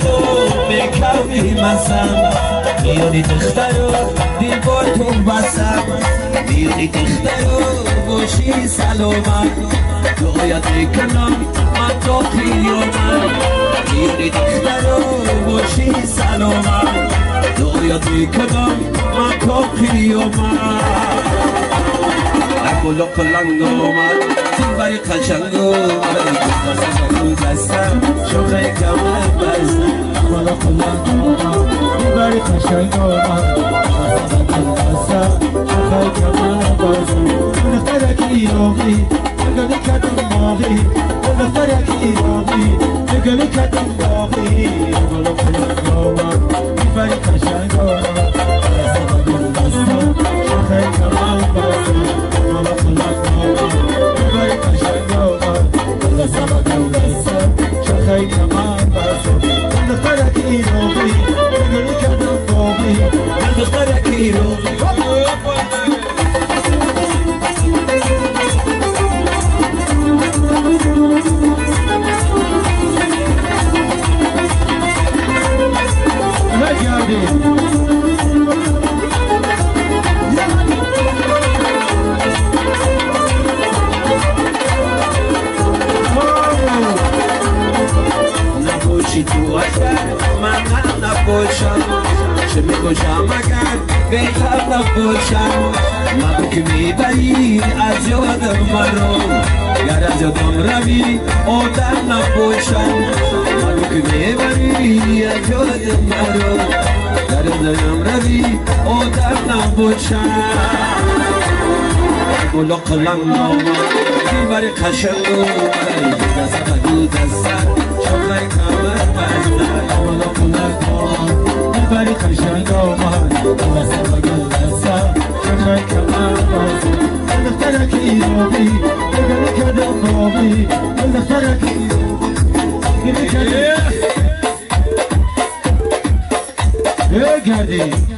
سلو میکردی مسم میونی دخترو دل با تو بسم میونی دخترو گوشی سلامت دعایت میکنم من تو خیامت میونی دخترو گوشی سلامت دعایت میکنم من تو خیامت گلو کلنگ اومد برای قشنگ اومد دستم شوخه کمر بستم گلو کلنگ اومد برای قشنگ اومد دستم شوخه کمر بستم دخترک ایرانی نگلی کدوم باقی دخترک ایرانی نگلی کدوم باقی گلو کلنگ اومد برای قشنگ اومد دستم شوخه کمر بستم چه میگوشم اگر بهتر نباشم من که میبری از یادم مرو گر از یادم روی آدم نباشم من که میبری از یادم مرو گر از یادم روی آدم نباشم گلو قلم نامم برای قشنگ اومد دست بدو دستم شوخه کمر بستم گلو قلم نامم برای قشنگ اومد دست بدو دستم شوخه کمر بستم دخترک ایرانی نگلی کدوم باقی دخترک ایرانی نگلی کدوم